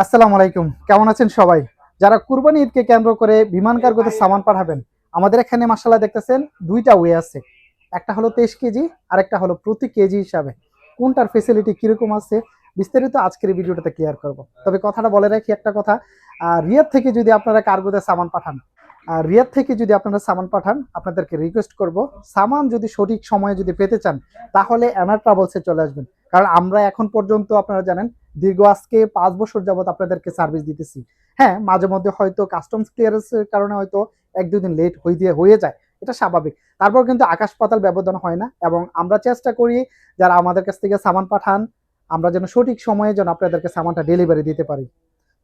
আসসালামু আলাইকুম, কেমন আছেন সবাই? যারা কুরবানি ঈদকে কেন্দ্র করে বিমান কার্গোতে সামান পাঠাবেন, আমাদের এখানে মাশাআল্লাহ দেখতেছেন ২ টা ওয়ে আছে। একটা হলো ২৩ কেজি, আরেকটা হলো প্রতি কেজি হিসাবে। কোনটার ফেসিলিটি কিরকম আছে বিস্তারিত আজকের এই ভিডিওটাতে ক্লিয়ার করব। তবে কথাটা বলে রাখি একটা কথা, রিয়াদ থেকে যদি আপনারা কার্গোতে সামান পাঠান, রিয়াদ থেকে যদি আপনারা সামান পাঠান, আপনাদেরকে রিকোয়েস্ট করব সামান যদি সঠিক সময়ে যদি পেতে চান, তাহলে এনার ট্রাভেলসে চলে আসবেন। কারণ আমরা এখন পর্যন্ত আপনারা জানেন দীর্ঘ আজকে ৫ বছর যাবত আপনাদেরকে সার্ভিস দিতেছি। হ্যাঁ, মাঝে মধ্যে হয়তো কাস্টমস ক্লিয়ারেন্সের কারণে হয়তো ১-২ দিন লেট হয়ে যায়। এটা স্বাভাবিক। তারপর কিন্তু আকাশ পাতাল ব্যবধান হয় না এবং আমরা চেষ্টা করি যারা আমাদের কাছ থেকে সামান পাঠান, আমরা যেন সঠিক সময়ে যেন আপনাদেরকে সামানটা ডেলিভারি দিতে পারি।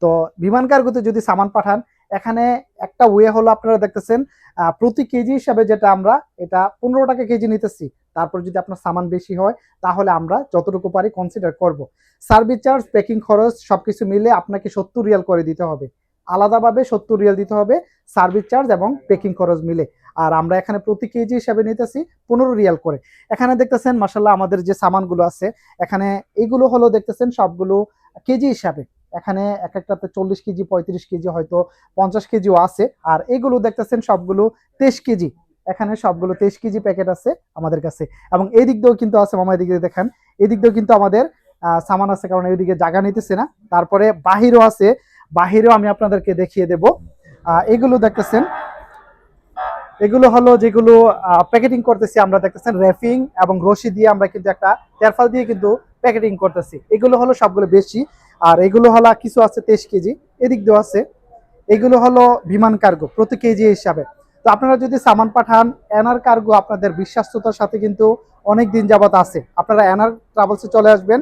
তো বিমান কার্গোতে যদি সামান পাঠান, এখানে একটা ওয়ে হলো আপনারা দেখতেছেন প্রতি কেজি হিসাবে যেটা আমরা এটা ৳১৫ কেজি নিতেছি। তারপর যদি আপনার সামান বেশি হয় তাহলে আমরা যতটুকু পারি কনসিডার করব। সার্ভিস চার্জ, প্যাকিং খরচ সবকিছু মিলে আপনাকে ৭০ রিয়াল করে দিতে হবে। আলাদাভাবে ৭০ রিয়াল দিতে হবে সার্ভিস চার্জ এবং প্যাকিং খরচ মিলে। আর আমরা এখানে প্রতি কেজি হিসাবে নিতেছি ১৫ রিয়াল করে। এখানে দেখতেছেন মাশাআল্লাহ আমাদের যে সামানগুলো আছে, এখানে এগুলো হলো দেখতেছেন সবগুলো কেজি হিসাবে। এখানে একেকটাতে ৪০ কেজি, ৩৫ কেজি হয়তো ৫০ কেজিও আছে। আর এগুলো দেখতেছেন সবগুলো ২৩ কেজি। এখানে সবগুলো ২৩ কেজি প্যাকেট আছে আমাদের কাছে। এবং এদিক দিয়েও কিন্তু আছে মামা, এদিক দিয়ে দেখেন। এদিক দিয়েও কিন্তু আমাদের সামান আছে, কারণ এদিকে জায়গা নিতেছে না। তারপরে বাহিরও আছে, বাহিরেও আমি আপনাদেরকে দেখিয়ে দেব। এগুলো দেখতেছেন, এগুলো হলো যেগুলো প্যাকেটিং করতেছি আমরা, দেখতেছেন র্যাপিং এবং রশি দিয়ে আমরা কিন্তু একটা তেরফাল দিয়ে কিন্তু প্যাকেটিং করতেছি। এগুলো হলো সবগুলো বেশি। আর এগুলো হলো কিছু আছে ২৩ কেজি, এদিক দিয়েও আছে। এগুলো হলো বিমান কার্গো প্রতি কেজি হিসাবে। তো আপনারা যদি সামান পাঠান, এনার কার্গো আপনাদের বিশ্বস্ততার সাথে কিন্তু অনেক দিন যাবত আছে। আপনারা এনার ট্রাভেলসে চলে আসবেন।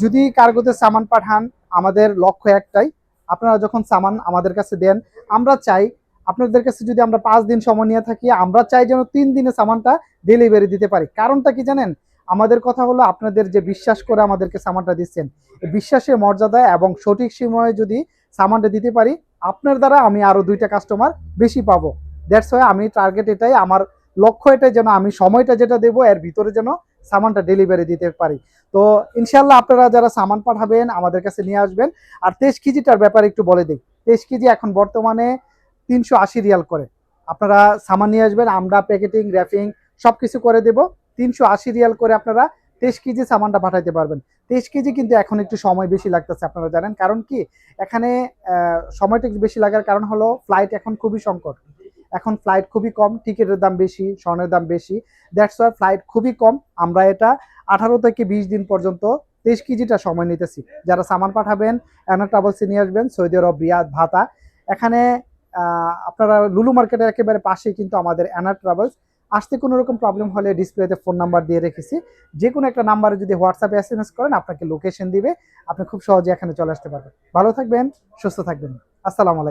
যদি কার্গোতে সামান পাঠান, আমাদের লক্ষ্য একটাই, আপনারা যখন সামান আমাদের কাছে দেন, আমরা চাই আপনাদের কাছে যদি আমরা ৫ দিন সময় নিয়ে থাকি, আমরা চাই যেন ৩ দিনে সামানটা ডেলিভারি দিতে পারি। কারণটা কি জানেন? আমাদের কথা হলো আপনাদের যে বিশ্বাস করে আমাদেরকে সামানটা দিচ্ছেন, এই বিশ্বাসের মর্যাদা এবং সঠিক সময়ে যদি সামানটা দিতে পারি, আপনার দ্বারা আমি আরো ২ টা কাস্টমার বেশি পাবো। দ্যাটস ওয়াই আমি টার্গেট এটাই, আমার লক্ষ্য এটাই যেন আমি সময়টা যেটা দেবো এর ভিতরে যেন সামানটা ডেলিভারি দিতে পারি। তো ইনশাআল্লাহ আপনারা যারা সামান পাঠাবেন আমাদের কাছে নিয়ে আসবেন। আর ২৩ কেজিটার ব্যাপারে একটু বলে দিই। ২৩ কেজি এখন বর্তমানে ৩৮০ রিয়াল করে। আপনারা সামান নিয়ে আসবেন, আমরা প্যাকেটিং, র‍্যাপিং সবকিছু করে দেব। ৩৮০ রিয়াল করে আপনারা ২৩ কেজি সামানটা পাঠাইতে পারবেন। ২৩ কেজি কিন্তু এখন একটু সময় বেশি লাগতেছে, আপনারা জানেন। কারণ কি? এখানে সময়টা একটু বেশি লাগার কারণ হলো ফ্লাইট এখন খুবই সংকট। এখন ফ্লাইট খুবই কম, টিকেটের দাম বেশি, স্বর্ণের দাম বেশি। দ্যাটস ওয়াই ফ্লাইট খুবই কম। আমরা এটা ১৮ থেকে ২০ দিন পর্যন্ত ২৩ কেজিটা সময় নিতেছি। যারা সামান পাঠাবেন, এনার ট্রাভেলসে নিয়ে আসবেন, সৌদি আরব, রিয়াদ, ভাতা। এখানে আপনারা লুলু মার্কেটের একেবারে পাশেই কিন্তু আমাদের এনার ট্রাভেলস। আসতে কোনো রকম প্রবলেম হলে ডিসপ্লেতে ফোন নাম্বার দিয়ে রেখেছি। যেকোনো একটা নাম্বারে যদি হোয়াটসঅ্যাপে এসএমএস করেন, আপনাকে লোকেশন দিবে। আপনি খুব সহজে এখানে চলে আসতে পারবেন। ভালো থাকবেন, সুস্থ থাকবেন। আসসালামু আলাইকুম।